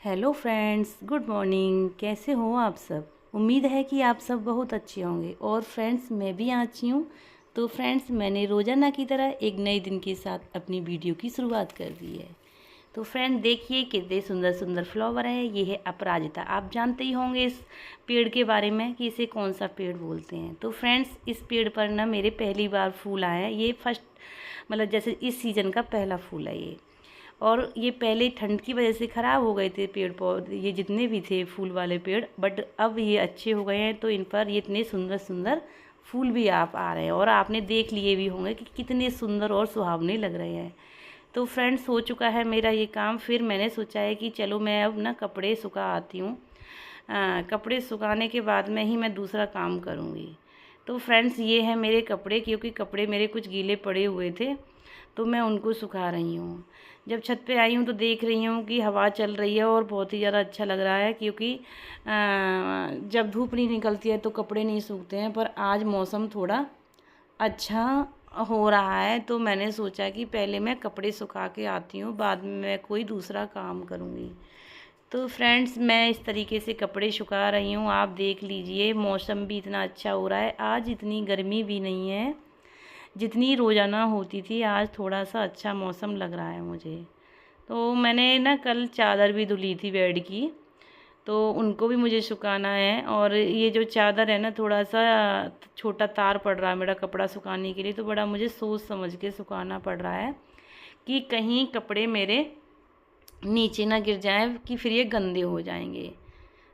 Hello friends, good morning. कैसे हो आप सब? उम्मीद है कि आप सब बहुत अच्छे होंगे। और फ्रेंड्स, मैं भी अच्छी हूँ। तो फ्रेंड्स, मैंने रोज़ाना की तरह एक नए दिन के साथ अपनी वीडियो की शुरुआत कर दी है। तो फ्रेंड, देखिए कितने सुंदर सुंदर फ्लावर है। ये है अपराजिता। आप जानते ही होंगे इस पेड़ के बारे में कि इसे कौन सा पेड़ बोलते हैं। तो फ्रेंड्स, इस पेड़ पर ना मेरे पहली बार फूल आए हैं। ये फर्स्ट मतलब जैसे इस सीज़न का पहला फूल है ये। और ये पहले ठंड की वजह से ख़राब हो गए थे पेड़ पौधे, ये जितने भी थे फूल वाले पेड़, बट अब ये अच्छे हो गए हैं। तो इन पर ये इतने सुंदर सुंदर फूल भी आप आ रहे हैं और आपने देख लिए भी होंगे कि कितने सुंदर और सुहावने लग रहे हैं। तो फ्रेंड्स, हो चुका है मेरा ये काम। फिर मैंने सोचा है कि चलो मैं अब ना कपड़े सुखा आती हूँ। कपड़े सुखाने के बाद में ही मैं दूसरा काम करूँगी। तो फ्रेंड्स, ये है मेरे कपड़े, क्योंकि कपड़े मेरे कुछ गीले पड़े हुए थे तो मैं उनको सुखा रही हूँ। जब छत पे आई हूँ तो देख रही हूँ कि हवा चल रही है और बहुत ही ज़्यादा अच्छा लग रहा है, क्योंकि जब धूप नहीं निकलती है तो कपड़े नहीं सूखते हैं। पर आज मौसम थोड़ा अच्छा हो रहा है, तो मैंने सोचा कि पहले मैं कपड़े सुखा के आती हूँ, बाद में मैं कोई दूसरा काम करूँगी। तो फ्रेंड्स, मैं इस तरीके से कपड़े सुखा रही हूँ। आप देख लीजिए, मौसम भी इतना अच्छा हो रहा है। आज इतनी गर्मी भी नहीं है जितनी रोज़ाना होती थी। आज थोड़ा सा अच्छा मौसम लग रहा है मुझे। तो मैंने ना कल चादर भी धुली थी बेड की, तो उनको भी मुझे सुखाना है। और ये जो चादर है ना, थोड़ा सा छोटा तार पड़ रहा है मेरा कपड़ा सुखाने के लिए, तो बड़ा मुझे सोच समझ के सुखाना पड़ रहा है कि कहीं कपड़े मेरे नीचे ना गिर जाएं कि फिर ये गंदे हो जाएंगे।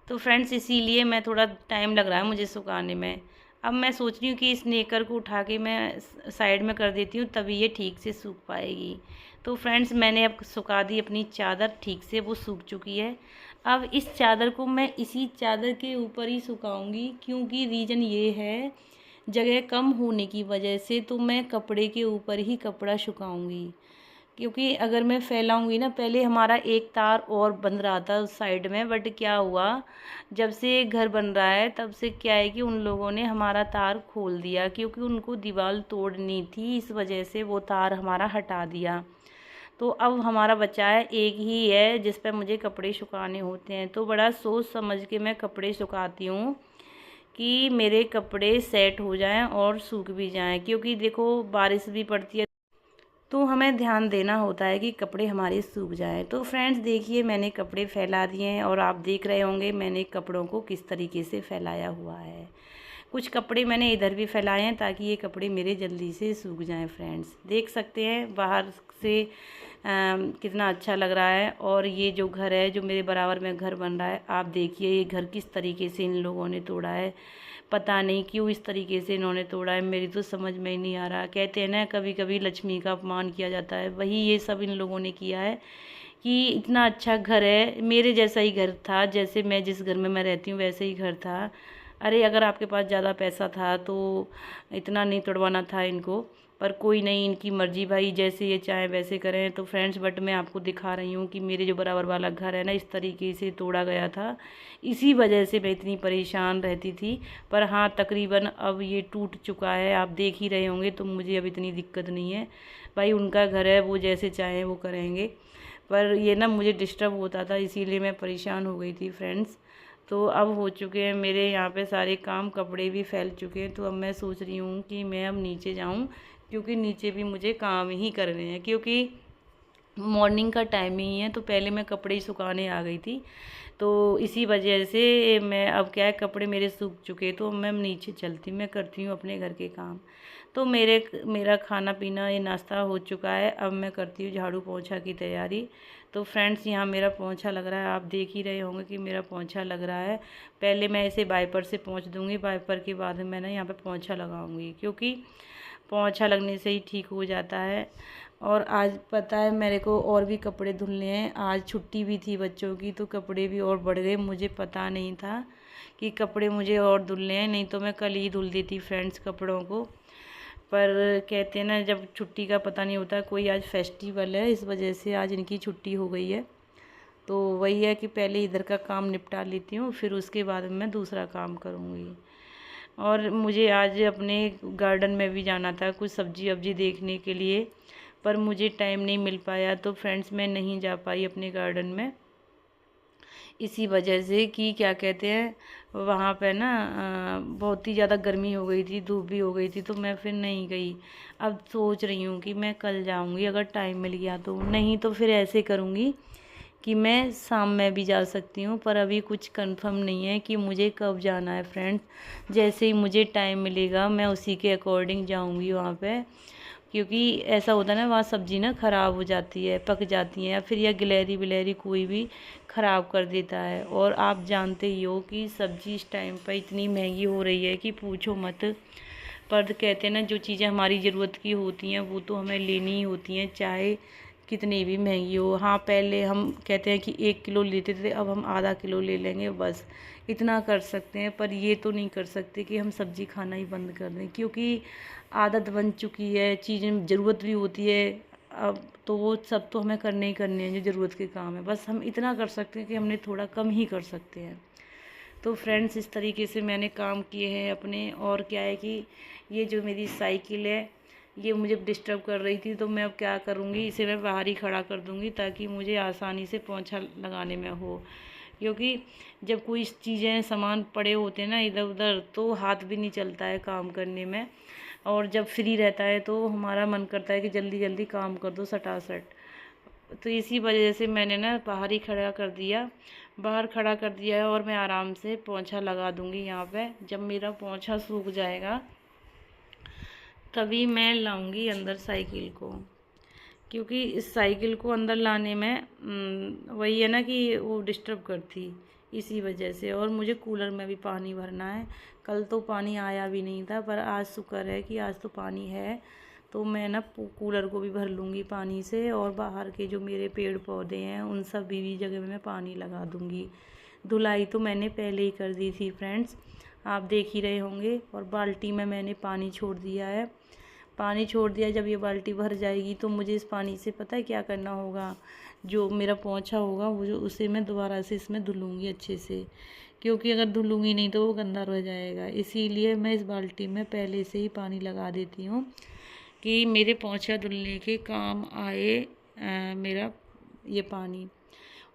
तो फ्रेंड्स, इसीलिए मैं थोड़ा टाइम लग रहा है मुझे सुखाने में। अब मैं सोच रही हूँ कि इस नेकर को उठा के मैं साइड में कर देती हूँ, तभी ये ठीक से सूख पाएगी। तो फ्रेंड्स, मैंने अब सुखा दी अपनी चादर ठीक से, वो सूख चुकी है। अब इस चादर को मैं इसी चादर के ऊपर ही सुखाऊंगी, क्योंकि रीज़न ये है, जगह कम होने की वजह से तो मैं कपड़े के ऊपर ही कपड़ा सुखाऊंगी। क्योंकि अगर मैं फैलाऊंगी ना, पहले हमारा एक तार और बंध रहा था उस साइड में, बट क्या हुआ, जब से घर बन रहा है तब से क्या है कि उन लोगों ने हमारा तार खोल दिया, क्योंकि उनको दीवार तोड़नी थी, इस वजह से वो तार हमारा हटा दिया। तो अब हमारा बचा है एक ही है जिस पर मुझे कपड़े सुखाने होते हैं। तो बड़ा सोच समझ के मैं कपड़े सुखाती हूँ कि मेरे कपड़े सेट हो जाएं और सूख भी जाएं, क्योंकि देखो बारिश भी पड़ती है तो हमें ध्यान देना होता है कि कपड़े हमारे सूख जाएं। तो फ्रेंड्स, देखिए मैंने कपड़े फैला दिए हैं और आप देख रहे होंगे मैंने कपड़ों को किस तरीके से फैलाया हुआ है। कुछ कपड़े मैंने इधर भी फैलाए हैं ताकि ये कपड़े मेरे जल्दी से सूख जाएं। फ्रेंड्स, देख सकते हैं बाहर से कितना अच्छा लग रहा है। और ये जो घर है, जो मेरे बराबर में घर बन रहा है, आप देखिए ये घर किस तरीके से इन लोगों ने तोड़ा है। पता नहीं क्यों इस तरीके से इन्होंने तोड़ा है, मेरी तो समझ में ही नहीं आ रहा। कहते हैं ना, कभी कभी लक्ष्मी का अपमान किया जाता है, वही ये सब इन लोगों ने किया है कि इतना अच्छा घर है, मेरे जैसा ही घर था, जैसे मैं जिस घर में मैं रहती हूँ वैसे ही घर था। अरे अगर आपके पास ज़्यादा पैसा था तो इतना नहीं तोड़वाना था इनको, पर कोई नहीं, इनकी मर्जी भाई, जैसे ये चाहे वैसे करें। तो फ्रेंड्स, बट मैं आपको दिखा रही हूँ कि मेरे जो बराबर वाला घर है ना, इस तरीके से तोड़ा गया था, इसी वजह से मैं इतनी परेशान रहती थी। पर हाँ, तकरीबन अब ये टूट चुका है, आप देख ही रहे होंगे, तो मुझे अब इतनी दिक्कत नहीं है। भाई उनका घर है, वो जैसे चाहें वो करेंगे। पर ये ना मुझे डिस्टर्ब होता था, इसीलिए मैं परेशान हो गई थी फ्रेंड्स। तो अब हो चुके हैं मेरे यहाँ पे सारे काम, कपड़े भी फैल चुके हैं। तो अब मैं सोच रही हूँ कि मैं अब नीचे जाऊँ, क्योंकि नीचे भी मुझे काम ही करने हैं, क्योंकि मॉर्निंग का टाइम ही है। तो पहले मैं कपड़े ही सुखाने आ गई थी, तो इसी वजह से मैं अब क्या है, कपड़े मेरे सूख चुके, तो मैं नीचे चलती, मैं करती हूँ अपने घर के काम। तो मेरा खाना पीना ये नाश्ता हो चुका है। अब मैं करती हूँ झाड़ू पोंछा की तैयारी। तो फ्रेंड्स, यहाँ मेरा पोंछा लग रहा है, आप देख ही रहे होंगे कि मेरा पोंछा लग रहा है। पहले मैं इसे वाइपर से पोंछ दूँगी, वाइपर के बाद मैं ना यहाँ पे पोंछा लगाऊँगी, क्योंकि पोंछा लगने से ही ठीक हो जाता है। और आज पता है मेरे को और भी कपड़े धुलने हैं, आज छुट्टी भी थी बच्चों की, तो कपड़े भी और बढ़ गए। मुझे पता नहीं था कि कपड़े मुझे और धुलने हैं, नहीं तो मैं कल ही धुल देती फ्रेंड्स कपड़ों को। पर कहते हैं ना, जब छुट्टी का पता नहीं होता। कोई आज फेस्टिवल है, इस वजह से आज इनकी छुट्टी हो गई है। तो वही है कि पहले इधर का काम निपटा लेती हूँ, फिर उसके बाद मैं दूसरा काम करूँगी। और मुझे आज अपने गार्डन में भी जाना था कुछ सब्जी वब्जी देखने के लिए, पर मुझे टाइम नहीं मिल पाया, तो फ्रेंड्स मैं नहीं जा पाई अपने गार्डन में। इसी वजह से कि क्या कहते हैं, वहाँ पे ना बहुत ही ज़्यादा गर्मी हो गई थी, धूप भी हो गई थी, तो मैं फिर नहीं गई। अब सोच रही हूँ कि मैं कल जाऊँगी अगर टाइम मिल गया तो, नहीं तो फिर ऐसे करूँगी कि मैं शाम में भी जा सकती हूँ, पर अभी कुछ कंफर्म नहीं है कि मुझे कब जाना है फ्रेंड्स। जैसे ही मुझे टाइम मिलेगा मैं उसी के अकॉर्डिंग जाऊँगी वहाँ पे, क्योंकि ऐसा होता है ना, वहाँ सब्ज़ी ना ख़राब हो जाती है, पक जाती है, या फिर या गिलहरी बिलहरी कोई भी ख़राब कर देता है। और आप जानते ही हो कि सब्ज़ी इस टाइम पर इतनी महंगी हो रही है कि पूछो मत। पर कहते हैं ना, जो चीज़ें हमारी ज़रूरत की होती हैं वो तो हमें लेनी ही होती हैं, चाहे कितनी भी महंगी हो। हाँ, पहले हम कहते हैं कि 1 किलो लेते थे, अब हम आधा किलो ले लेंगे, बस इतना कर सकते हैं। पर ये तो नहीं कर सकते कि हम सब्ज़ी खाना ही बंद कर दें, क्योंकि आदत बन चुकी है, चीज़ें ज़रूरत भी होती है। अब तो वो सब तो हमें करने ही करने हैं जो ज़रूरत के काम है, बस हम इतना कर सकते हैं कि हमने थोड़ा कम ही कर सकते हैं। तो फ्रेंड्स, इस तरीके से मैंने काम किए हैं अपने। और क्या है कि ये जो मेरी साइकिल है ये मुझे डिस्टर्ब कर रही थी, तो मैं अब क्या करूँगी, इसे मैं बाहर ही खड़ा कर दूँगी ताकि मुझे आसानी से पोंछा लगाने में हो। क्योंकि जब कोई चीज़ें सामान पड़े होते हैं ना इधर उधर, तो हाथ भी नहीं चलता है काम करने में। और जब फ्री रहता है तो हमारा मन करता है कि जल्दी जल्दी काम कर दो सटासट। तो इसी वजह से मैंने ना बाहर ही खड़ा कर दिया, बाहर खड़ा कर दिया है। और मैं आराम से पोंछा लगा दूँगी यहाँ पे। जब मेरा पोंछा सूख जाएगा तभी मैं लाऊंगी अंदर साइकिल को, क्योंकि इस साइकिल को अंदर लाने में वही है ना कि वो डिस्टर्ब करती, इसी वजह से। और मुझे कूलर में भी पानी भरना है। कल तो पानी आया भी नहीं था, पर आज शुक्र है कि आज तो पानी है, तो मैं ना कूलर को भी भर लूँगी पानी से। और बाहर के जो मेरे पेड़ पौधे हैं उन सब भी जगह में मैं पानी लगा दूँगी। धुलाई तो मैंने पहले ही कर दी थी फ्रेंड्स, आप देख ही रहे होंगे। और बाल्टी में मैंने पानी छोड़ दिया है, पानी छोड़ दिया। जब ये बाल्टी भर जाएगी तो मुझे इस पानी से पता है क्या करना होगा, जो मेरा पोंछा होगा वो जो उसे मैं दोबारा से इसमें धुलूँगी अच्छे से, क्योंकि अगर धुलूँगी नहीं तो वो गंदा रह जाएगा। इसीलिए मैं इस बाल्टी में पहले से ही पानी लगा देती हूँ कि मेरे पोंछा धुलने के काम आए मेरा ये पानी।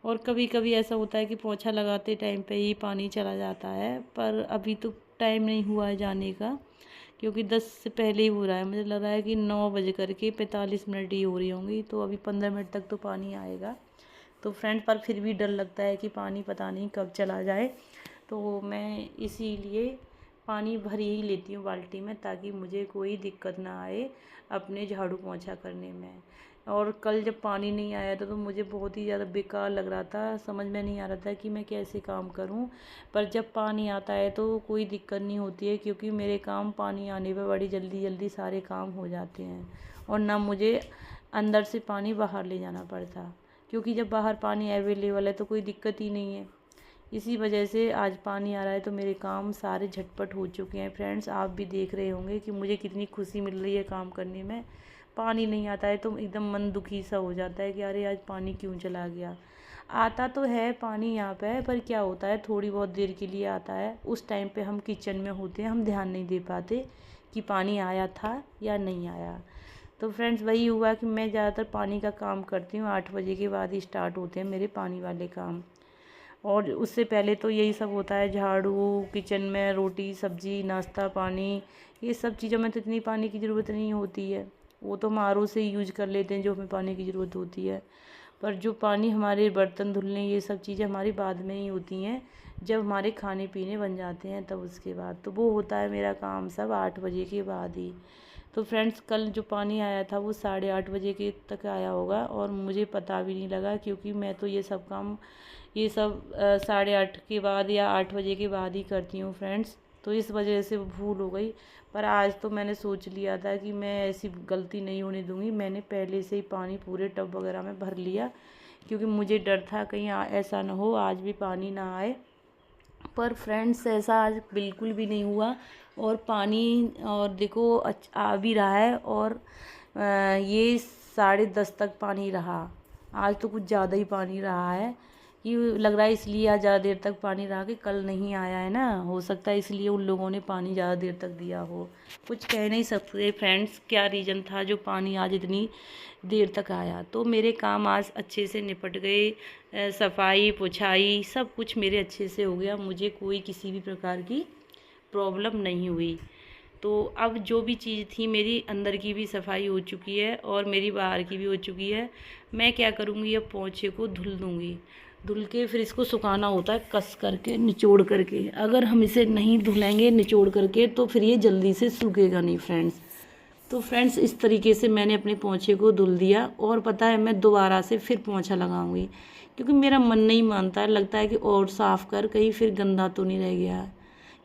और कभी कभी ऐसा होता है कि पोंछा लगाते टाइम पे ही पानी चला जाता है, पर अभी तो टाइम नहीं हुआ है जाने का, क्योंकि 10 से पहले ही हो रहा है। मुझे लग रहा है कि 9 बज कर के 45 मिनट ही हो रही होंगी, तो अभी 15 मिनट तक तो पानी आएगा। तो फ्रेंड, पर फिर भी डर लगता है कि पानी पता नहीं कब चला जाए, तो मैं इसीलिए पानी भर ही लेती हूँ बाल्टी में, ताकि मुझे कोई दिक्कत ना आए अपने झाड़ू पोंछा करने में। और कल जब पानी नहीं आया था तो मुझे बहुत ही ज़्यादा बेकार लग रहा था, समझ में नहीं आ रहा था कि मैं कैसे काम करूं। पर जब पानी आता है तो कोई दिक्कत नहीं होती है, क्योंकि मेरे काम पानी आने पे बड़ी जल्दी जल्दी सारे काम हो जाते हैं। और ना मुझे अंदर से पानी बाहर ले जाना पड़ता, क्योंकि जब बाहर पानी अवेलेबल है तो कोई दिक्कत ही नहीं है। इसी वजह से आज पानी आ रहा है तो मेरे काम सारे झटपट हो चुके हैं फ्रेंड्स। आप भी देख रहे होंगे कि मुझे कितनी खुशी मिल रही है काम करने में। पानी नहीं आता है तो एकदम मन दुखी सा हो जाता है कि अरे आज पानी क्यों चला गया। आता तो है पानी यहाँ पे, पर क्या होता है थोड़ी बहुत देर के लिए आता है, उस टाइम पे हम किचन में होते हैं, हम ध्यान नहीं दे पाते कि पानी आया था या नहीं आया। तो फ्रेंड्स, वही हुआ कि मैं ज़्यादातर पानी का काम करती हूँ, 8 बजे के बाद ही स्टार्ट होते हैं मेरे पानी वाले काम। और उससे पहले तो यही सब होता है, झाड़ू, किचन में रोटी सब्जी नाश्ता पानी, ये सब चीज़ों में तो इतनी पानी की ज़रूरत नहीं होती है, वो तो हम RO से यूज कर लेते हैं जो हमें पानी की ज़रूरत होती है। पर जो पानी हमारे बर्तन धुलने ये सब चीज़ें हमारी बाद में ही होती हैं, जब हमारे खाने पीने बन जाते हैं तब उसके बाद, तो वो होता है मेरा काम सब 8 बजे के बाद ही। तो फ्रेंड्स, कल जो पानी आया था वो 8:30 बजे के तक आया होगा और मुझे पता भी नहीं लगा, क्योंकि मैं तो ये सब काम 8:30 के बाद या 8 बजे के बाद ही करती हूँ फ्रेंड्स। तो इस वजह से वो भूल हो गई। पर आज तो मैंने सोच लिया था कि मैं ऐसी गलती नहीं होने दूँगी, मैंने पहले से ही पानी पूरे टब वगैरह में भर लिया, क्योंकि मुझे डर था कहीं ऐसा ना हो आज भी पानी ना आए। पर फ्रेंड्स, ऐसा आज बिल्कुल भी नहीं हुआ। और पानी और देखो आ भी रहा है, और ये 10:30 तक पानी रहा। आज तो कुछ ज़्यादा ही पानी रहा है, कि लग रहा है इसलिए आज ज़्यादा देर तक पानी रहा कि कल नहीं आया है ना, हो सकता है इसलिए उन लोगों ने पानी ज़्यादा देर तक दिया हो। कुछ कह नहीं सकते फ्रेंड्स क्या रीज़न था जो पानी आज इतनी देर तक आया। तो मेरे काम आज अच्छे से निपट गए, सफाई पुछाई सब कुछ मेरे अच्छे से हो गया, मुझे कोई किसी भी प्रकार की प्रॉब्लम नहीं हुई। तो अब जो भी चीज़ थी मेरी अंदर की भी सफाई हो चुकी है और मेरी बाहर की भी हो चुकी है। मैं क्या करूँगी, अब पोंछे को धुल दूँगी, धुल के फिर इसको सुखाना होता है कस करके निचोड़ करके। अगर हम इसे नहीं धुलेंगे निचोड़ करके तो फिर ये जल्दी से सूखेगा नहीं फ्रेंड्स। तो फ्रेंड्स इस तरीके से मैंने अपने पोंछे को धुल दिया और पता है मैं दोबारा से फिर पोंछा लगाऊंगी, क्योंकि मेरा मन नहीं मानता है, लगता है कि और साफ़ कर कहीं फिर गंदा तो नहीं रह गया है।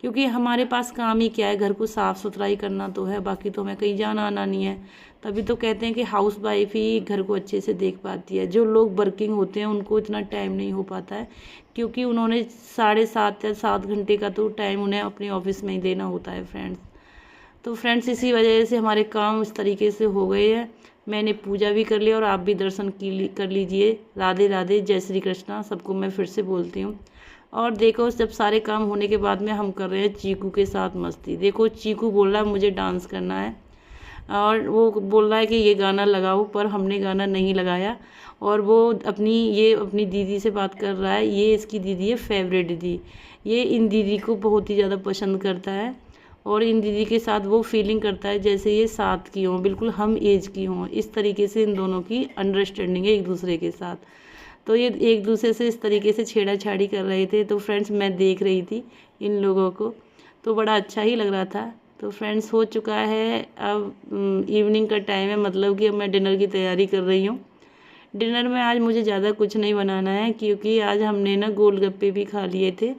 क्योंकि हमारे पास काम ही क्या है, घर को साफ़ सुथराई करना तो है, बाकी तो हमें कहीं जाना आना नहीं है। तभी तो कहते हैं कि हाउस वाइफ ही घर को अच्छे से देख पाती है। जो लोग वर्किंग होते हैं उनको इतना टाइम नहीं हो पाता है, क्योंकि उन्होंने 7.5 या 7 घंटे का तो टाइम उन्हें अपने ऑफिस में ही देना होता है फ्रेंड्स। तो फ्रेंड्स इसी वजह से हमारे काम इस तरीके से हो गए हैं। मैंने पूजा भी कर लिया और आप भी दर्शन कर लीजिए। राधे राधे, जय श्री कृष्णा सबको मैं फिर से बोलती हूँ। और देखो जब सारे काम होने के बाद में हम कर रहे हैं चीकू के साथ मस्ती। देखो चीकू बोल रहा है मुझे डांस करना है और वो बोल रहा है कि ये गाना लगाओ, पर हमने गाना नहीं लगाया। और वो अपनी दीदी से बात कर रहा है। ये इसकी दीदी है फेवरेट दीदी, ये इन दीदी को बहुत ही ज़्यादा पसंद करता है और इन दीदी के साथ वो फीलिंग करता है जैसे ये साथ की हों, बिल्कुल हम एज की हों। इस तरीके से इन दोनों की अंडरस्टैंडिंग है एक दूसरे के साथ। तो ये एक दूसरे से इस तरीके से छेड़ाछाड़ी कर रहे थे। तो फ्रेंड्स मैं देख रही थी इन लोगों को, तो बड़ा अच्छा ही लग रहा था। तो फ्रेंड्स हो चुका है अब इवनिंग का टाइम है, मतलब कि अब मैं डिनर की तैयारी कर रही हूँ। डिनर में आज मुझे ज़्यादा कुछ नहीं बनाना है, क्योंकि आज हमने ना गोलगप्पे भी खा लिए थे।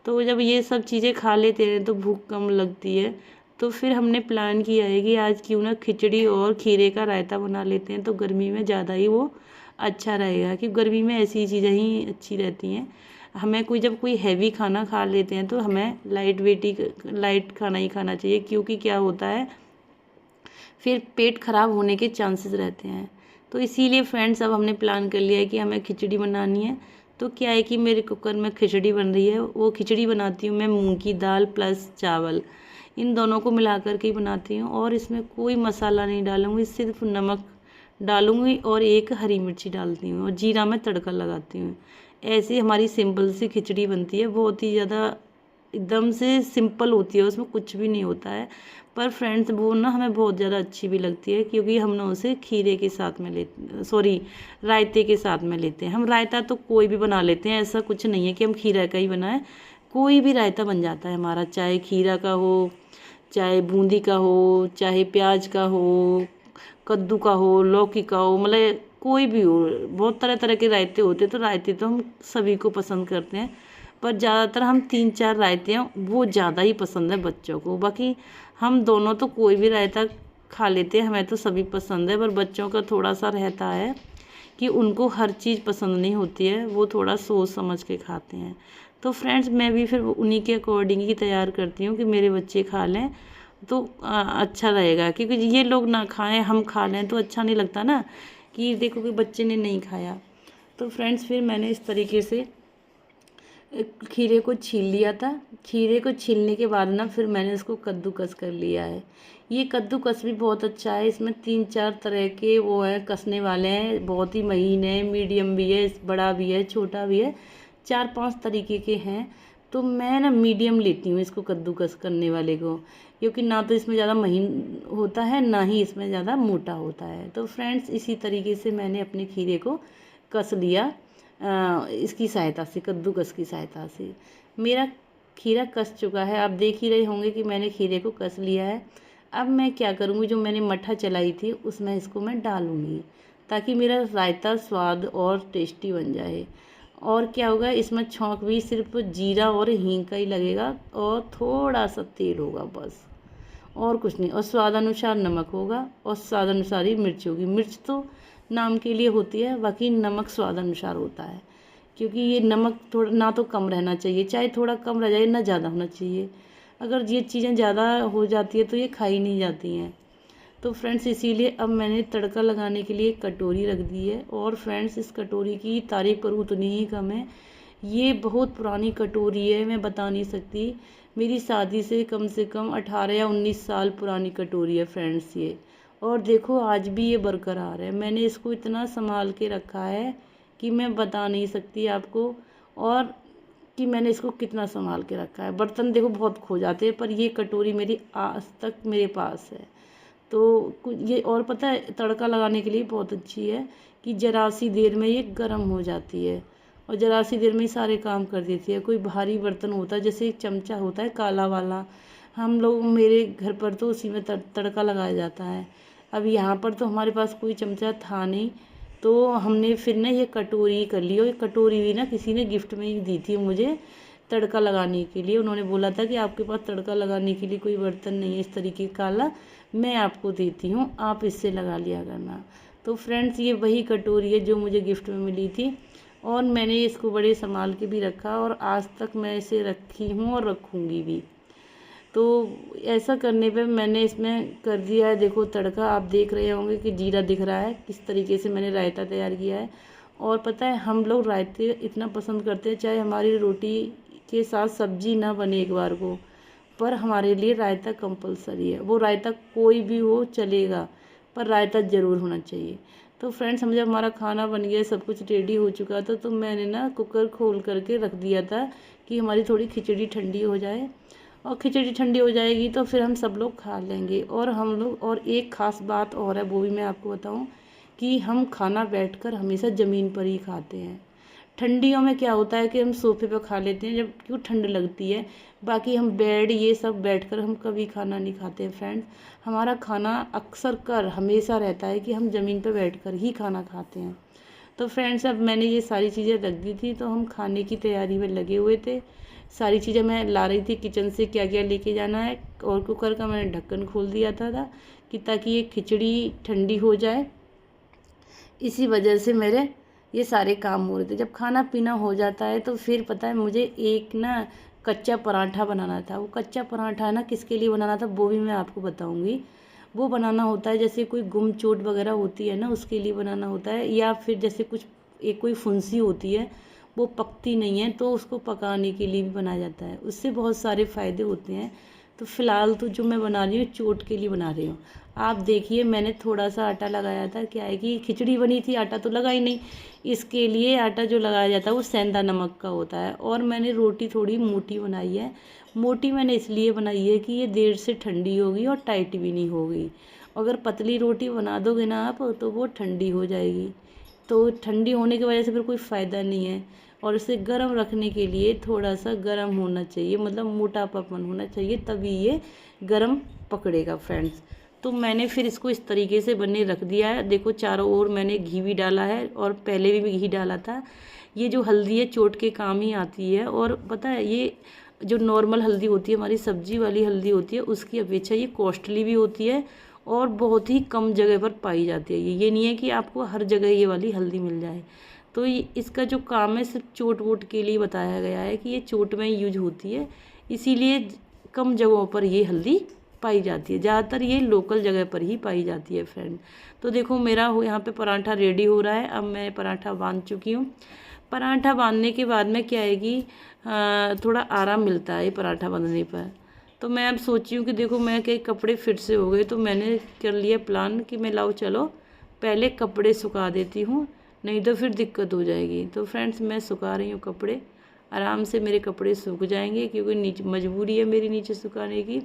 तो जब ये सब चीज़ें खा लेते हैं तो भूख कम लगती है। तो फिर हमने प्लान किया है कि आज क्यों ना खिचड़ी और खीरे का रायता बना लेते हैं, तो गर्मी में ज़्यादा ही वो अच्छा रहेगा, कि गर्मी में ऐसी चीज़ें ही अच्छी रहती हैं। हमें जब कोई हैवी खाना खा लेते हैं तो हमें लाइट खाना ही खाना चाहिए, क्योंकि क्या होता है फिर पेट खराब होने के चांसेस रहते हैं। तो इसीलिए फ्रेंड्स अब हमने प्लान कर लिया है कि हमें खिचड़ी बनानी है। तो क्या है कि मेरे कुकर में खिचड़ी बन रही है, वो खिचड़ी बनाती हूँ मैं मूंग की दाल प्लस चावल, इन दोनों को मिला कर के ही बनाती हूँ। और इसमें कोई मसाला नहीं डालूँगी, सिर्फ नमक डालूँगी और एक हरी मिर्ची डालती हूँ और जीरा में तड़का लगाती हूँ। ऐसे हमारी सिंपल सी खिचड़ी बनती है, बहुत ही ज़्यादा एकदम से सिंपल होती है, उसमें कुछ भी नहीं होता है। पर फ्रेंड्स वो ना हमें बहुत ज़्यादा अच्छी भी लगती है, क्योंकि हम ना उसे खीरे के साथ में रायते के साथ में लेते हैं। हम रायता तो कोई भी बना लेते हैं, ऐसा कुछ नहीं है कि हम खीरा का ही बनाएं, कोई भी रायता बन जाता है हमारा, चाहे खीरा का हो, चाहे बूंदी का हो, चाहे प्याज का हो, कद्दू का हो, लौकी का हो, मतलब कोई भी हो। बहुत तरह तरह के रायते होते हैं, तो रायते तो हम सभी को पसंद करते हैं, पर ज़्यादातर हम 3-4 रायते हैं वो ज़्यादा ही पसंद है बच्चों को। बाकी हम दोनों तो कोई भी रायता खा लेते हैं, हमें तो सभी पसंद है। पर बच्चों का थोड़ा सा रहता है कि उनको हर चीज़ पसंद नहीं होती है, वो थोड़ा सोच समझ के खाते हैं। तो फ्रेंड्स मैं भी फिर उन्हीं के अकॉर्डिंग ही तैयार करती हूँ कि मेरे बच्चे खा लें तो अच्छा रहेगा, क्योंकि ये लोग ना खाएं हम खा लें तो अच्छा नहीं लगता ना, कि देखो कि बच्चे ने नहीं खाया। तो फ्रेंड्स फिर मैंने इस तरीके से खीरे को छील लिया था। खीरे को छीलने के बाद ना फिर मैंने इसको कद्दूकस कर लिया है। ये कद्दूकस भी बहुत अच्छा है, इसमें 3-4 तरह के वो है कसने वाले हैं, बहुत ही महीन है, मीडियम भी है, बड़ा भी है, छोटा भी है, 4-5 तरीके के हैं। तो मैं ना मीडियम लेती हूँ इसको कद्दूकस करने वाले को, क्योंकि ना तो इसमें ज़्यादा महीन होता है ना ही इसमें ज़्यादा मोटा होता है। तो फ्रेंड्स इसी तरीके से मैंने अपने खीरे को कस लिया, इसकी सहायता से, कद्दूकस की सहायता से। मेरा खीरा कस चुका है, आप देख ही रहे होंगे कि मैंने खीरे को कस लिया है। अब मैं क्या करूँगी, जो मैंने मट्ठा चलाई थी उसमें इसको मैं डालूँगी, ताकि मेरा रायता स्वाद और टेस्टी बन जाए। और क्या होगा, इसमें छौंक भी सिर्फ जीरा और हींग का ही लगेगा और थोड़ा सा तेल होगा बस, और कुछ नहीं। और स्वाद अनुसार नमक होगा और स्वाद अनुसार ही मिर्च होगी। मिर्च तो नाम के लिए होती है, बाकी नमक स्वाद अनुसार होता है, क्योंकि ये नमक थोड़ा ना तो कम रहना चाहिए, चाहे थोड़ा कम रह जाए ना ज़्यादा होना चाहिए। अगर ये चीज़ें ज़्यादा हो जाती है तो ये खाई नहीं जाती हैं। तो फ्रेंड्स इसीलिए अब मैंने तड़का लगाने के लिए एक कटोरी रख दी है। और फ्रेंड्स इस कटोरी की तारीफ़ करूँ उतनी ही कम है। ये बहुत पुरानी कटोरी है, मैं बता नहीं सकती। मेरी शादी से कम 18 या 19 साल पुरानी कटोरी है फ्रेंड्स ये। और देखो आज भी ये बरकरार है। मैंने इसको इतना संभाल के रखा है कि मैं बता नहीं सकती आपको, और कि मैंने इसको कितना संभाल के रखा है। बर्तन देखो बहुत खो जाते हैं, पर ये कटोरी मेरी आज तक मेरे पास है। तो ये और पता है तड़का लगाने के लिए बहुत अच्छी है कि ज़रा सी देर में ये गर्म हो जाती है और ज़रा सी देर में ही सारे काम कर देती है। कोई भारी बर्तन होता है, जैसे एक चमचा होता है काला वाला, हम लोग मेरे घर पर तो उसी में तड़का लगाया जाता है। अब यहाँ पर तो हमारे पास कोई चमचा था नहीं, तो हमने फिर ना ये कटोरी कर ली। और ये कटोरी भी ना किसी ने गिफ्ट में ही दी थी मुझे तड़का लगाने के लिए। उन्होंने बोला था कि आपके पास तड़का लगाने के लिए कोई बर्तन नहीं है इस तरीके काला, मैं आपको देती हूँ, आप इससे लगा लिया करना। तो फ्रेंड्स ये वही कटोरी है जो मुझे गिफ्ट में मिली थी, और मैंने इसको बड़े संभाल के भी रखा और आज तक मैं इसे रखी हूँ और रखूँगी भी। तो ऐसा करने पे मैंने इसमें कर दिया है, देखो तड़का आप देख रहे होंगे कि जीरा दिख रहा है, किस तरीके से मैंने रायता तैयार किया है। और पता है हम लोग रायते इतना पसंद करते हैं, चाहे हमारी रोटी के साथ सब्जी ना बने एक बार को, पर हमारे लिए रायता कंपलसरी है। वो रायता कोई भी हो चलेगा, पर रायता ज़रूर होना चाहिए। तो फ्रेंड्स हम जब हमारा खाना बन गया, सब कुछ रेडी हो चुका था, तो मैंने ना कुकर खोल करके रख दिया था कि हमारी थोड़ी खिचड़ी ठंडी हो जाए। और खिचड़ी ठंडी हो जाएगी तो फिर हम सब लोग खा लेंगे। और हम लोग, और एक ख़ास बात और है वो भी मैं आपको बताऊं, कि हम खाना बैठकर हमेशा ज़मीन पर ही खाते हैं। ठंडियों में क्या होता है कि हम सोफे पर खा लेते हैं जब क्यों ठंड लगती है, बाकी हम बेड ये सब बैठकर हम कभी खाना नहीं खाते हैं फ्रेंड्स। हमारा खाना अक्सर कर हमेशा रहता है कि हम ज़मीन पर बैठकर ही खाना खाते हैं। तो फ्रेंड्स अब मैंने ये सारी चीज़ें रख दी थी, तो हम खाने की तैयारी में लगे हुए थे। सारी चीज़ें मैं ला रही थी किचन से, क्या क्या लेके जाना है। और कुकर का मैंने ढक्कन खोल दिया था कि ताकि ये खिचड़ी ठंडी हो जाए। इसी वजह से मेरे ये सारे काम हो रहे थे। जब खाना पीना हो जाता है तो फिर पता है मुझे एक ना कच्चा पराठा बनाना था। वो कच्चा पराठा ना किसके लिए बनाना था वो भी मैं आपको बताऊंगी। वो बनाना होता है जैसे कोई गुम चोट वगैरह होती है ना, उसके लिए बनाना होता है। या फिर जैसे कुछ एक कोई फुंसी होती है, वो पकती नहीं है, तो उसको पकाने के लिए भी बनाया जाता है। उससे बहुत सारे फ़ायदे होते हैं। तो फ़िलहाल तो जो मैं बना रही हूँ चोट के लिए बना रही हूँ। आप देखिए मैंने थोड़ा सा आटा लगाया था, क्या है कि खिचड़ी बनी थी, आटा तो लगा ही नहीं। इसके लिए आटा जो लगाया जाता है वो सेंधा नमक का होता है। और मैंने रोटी थोड़ी मोटी बनाई है। मोटी मैंने इसलिए बनाई है कि ये देर से ठंडी होगी और टाइट भी नहीं होगी। अगर पतली रोटी बना दोगे ना आप तो वो ठंडी हो जाएगी, तो ठंडी होने की वजह से फिर कोई फ़ायदा नहीं है। और इसे गर्म रखने के लिए थोड़ा सा गर्म होना चाहिए, मतलब मोटापापन होना चाहिए, तभी ये गर्म पकड़ेगा फ्रेंड्स। तो मैंने फिर इसको इस तरीके से बनने रख दिया है। देखो चारों ओर मैंने घी भी डाला है और पहले भी घी डाला था। ये जो हल्दी है चोट के काम ही आती है। और पता है ये जो नॉर्मल हल्दी होती है, हमारी सब्जी वाली हल्दी होती है, उसकी अपेक्षा ये कॉस्टली भी होती है और बहुत ही कम जगह पर पाई जाती है। ये नहीं है कि आपको हर जगह ये वाली हल्दी मिल जाए। तो इसका जो काम है सिर्फ चोट वोट के लिए बताया गया है कि ये चोट में यूज होती है, इसीलिए कम जगहों पर ये हल्दी पाई जाती है। ज़्यादातर ये लोकल जगह पर ही पाई जाती है फ्रेंड। तो देखो मेरा यहाँ पे पराठा रेडी हो रहा है। अब मैं पराठा बांध चुकी हूँ। पराठा बांधने के बाद में क्या है कि थोड़ा आराम मिलता है ये पराठा बांधने पर। तो मैं अब सोची हूँ कि देखो मैं कई कपड़े फिट से हो गए, तो मैंने कर लिया प्लान कि मैं लाओ चलो पहले कपड़े सुखा देती हूँ, नहीं तो फिर दिक्कत हो जाएगी। तो फ्रेंड्स मैं सुखा रही हूँ कपड़े, आराम से मेरे कपड़े सूख जाएंगे, क्योंकि नीचे मजबूरी है मेरी नीचे सुखाने की।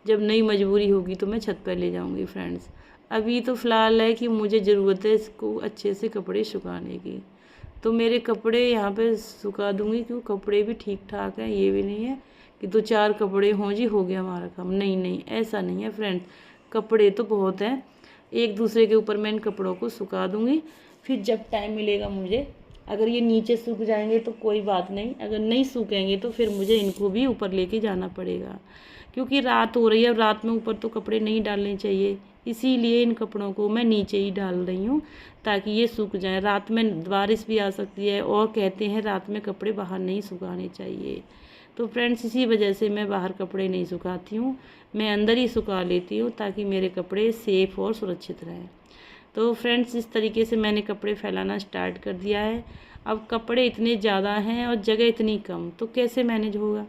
जब नई मजबूरी होगी तो मैं छत पर ले जाऊँगी फ्रेंड्स। अभी तो फ़िलहाल है कि मुझे ज़रूरत है इसको अच्छे से कपड़े सुखाने की। तो मेरे कपड़े यहाँ पे सुखा दूँगी, क्योंकि कपड़े भी ठीक ठाक हैं। ये भी नहीं है कि 2-4 कपड़े हों जी हो गया हमारा काम, नहीं नहीं ऐसा नहीं है फ्रेंड्स। कपड़े तो बहुत हैं, एक दूसरे के ऊपर मैं इन कपड़ों को सुखा दूँगी। फिर जब टाइम मिलेगा मुझे, अगर ये नीचे सूख जाएंगे तो कोई बात नहीं, अगर नहीं सूखेंगे तो फिर मुझे इनको भी ऊपर लेके जाना पड़ेगा, क्योंकि रात हो रही है और रात में ऊपर तो कपड़े नहीं डालने चाहिए। इसीलिए इन कपड़ों को मैं नीचे ही डाल रही हूँ ताकि ये सूख जाए। रात में बारिश भी आ सकती है और कहते हैं रात में कपड़े बाहर नहीं सुखाने चाहिए। तो फ्रेंड्स इसी वजह से मैं बाहर कपड़े नहीं सुखाती हूँ, मैं अंदर ही सुखा लेती हूँ ताकि मेरे कपड़े सेफ़ और सुरक्षित रहें। तो फ्रेंड्स इस तरीके से मैंने कपड़े फैलाना स्टार्ट कर दिया है। अब कपड़े इतने ज़्यादा हैं और जगह इतनी कम, तो कैसे मैनेज होगा?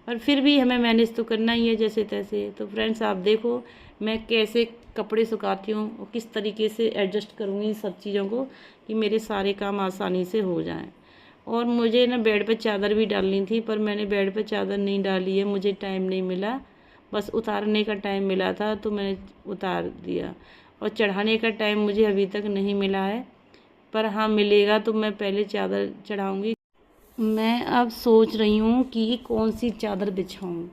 पर फिर भी हमें मैनेज तो करना ही है जैसे तैसे। तो फ्रेंड्स आप देखो मैं कैसे कपड़े सुखाती हूँ और किस तरीके से एडजस्ट करूँगी इन सब चीज़ों को कि मेरे सारे काम आसानी से हो जाएं। और मुझे ना बेड पे चादर भी डालनी थी, पर मैंने बेड पे चादर नहीं डाली है, मुझे टाइम नहीं मिला। बस उतारने का टाइम मिला था तो मैंने उतार दिया, और चढ़ाने का टाइम मुझे अभी तक नहीं मिला है, पर हाँ मिलेगा तो मैं पहले चादर चढ़ाऊँगी। मैं अब सोच रही हूँ कि कौन सी चादर बिछाऊँ,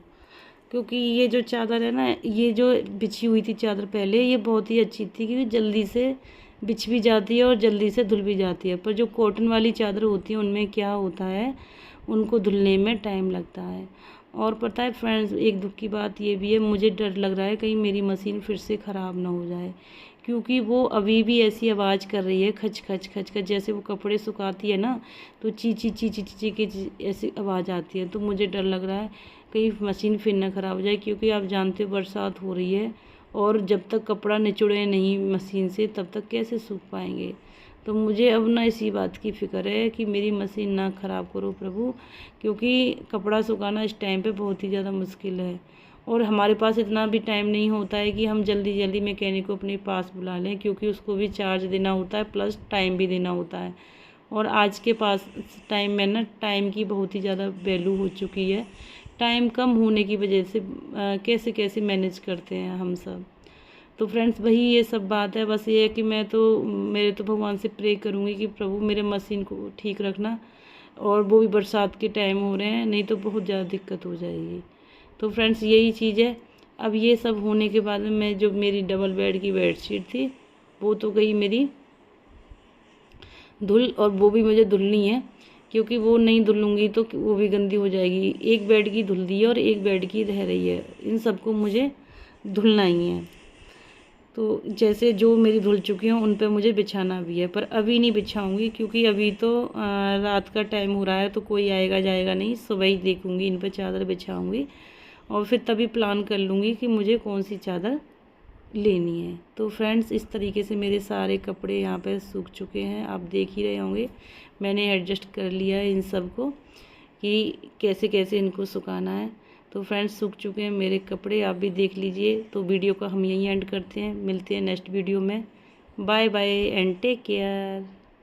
क्योंकि ये जो चादर है ना, ये जो बिछी हुई थी चादर पहले, ये बहुत ही अच्छी थी क्योंकि जल्दी से बिछ भी जाती है और जल्दी से धुल भी जाती है। पर जो कॉटन वाली चादर होती है उनमें क्या होता है, उनको धुलने में टाइम लगता है। और पता है फ्रेंड्स, एक दुख की बात ये भी है, मुझे डर लग रहा है कहीं मेरी मशीन फिर से ख़राब ना हो जाए, क्योंकि वो अभी भी ऐसी आवाज़ कर रही है, खच खच खच खच, जैसे वो कपड़े सुखाती है ना तो ची ची ची ची ची ची की ऐसी आवाज़ आती है। तो मुझे डर लग रहा है कहीं मशीन फिर ना ख़राब हो जाए, क्योंकि आप जानते हो बरसात हो रही है और जब तक कपड़ा निचोड़े नहीं मशीन से तब तक कैसे सूख पाएंगे। तो मुझे अब ना इसी बात की फ़िक्र है कि मेरी मशीन ना ख़राब करो प्रभु, क्योंकि कपड़ा सुखाना इस टाइम पे बहुत ही ज़्यादा मुश्किल है और हमारे पास इतना भी टाइम नहीं होता है कि हम जल्दी जल्दी मैकेनिक को अपने पास बुला लें, क्योंकि उसको भी चार्ज देना होता है प्लस टाइम भी देना होता है। और आज के पास टाइम में ना टाइम की बहुत ही ज़्यादा वैल्यू हो चुकी है। टाइम कम होने की वजह से कैसे कैसे मैनेज करते हैं हम सब। तो फ्रेंड्स वही ये सब बात है, बस ये है कि मेरे तो भगवान से प्रे करूँगी कि प्रभु मेरे मशीन को ठीक रखना, और वो भी बरसात के टाइम हो रहे हैं, नहीं तो बहुत ज़्यादा दिक्कत हो जाएगी। तो फ्रेंड्स यही चीज़ है। अब ये सब होने के बाद में मैं जो मेरी डबल बेड की बेडशीट थी वो तो गई मेरी धुल, और वो भी मुझे धुलनी है, क्योंकि वो नहीं धुलूँगी तो वो भी गंदी हो जाएगी। एक बेड की धुल दी है और एक बेड की रह रही है, इन सबको मुझे धुलना ही है। तो जैसे जो मेरी धुल चुकी हैं उन पे मुझे बिछाना भी है, पर अभी नहीं बिछाऊँगी क्योंकि अभी तो रात का टाइम हो रहा है तो कोई आएगा जाएगा नहीं। सुबह ही देखूँगी इन पे चादर बिछाऊँगी और फिर तभी प्लान कर लूँगी कि मुझे कौन सी चादर लेनी है। तो फ्रेंड्स इस तरीके से मेरे सारे कपड़े यहाँ पे सूख चुके हैं, आप देख ही रहे होंगे। मैंने एडजस्ट कर लिया है इन सब को कि कैसे कैसे इनको सुखाना है। तो फ्रेंड्स सूख चुके हैं मेरे कपड़े, आप भी देख लीजिए। तो वीडियो का हम यहीं एंड करते हैं, मिलते हैं नेक्स्ट वीडियो में। Bye bye and take care.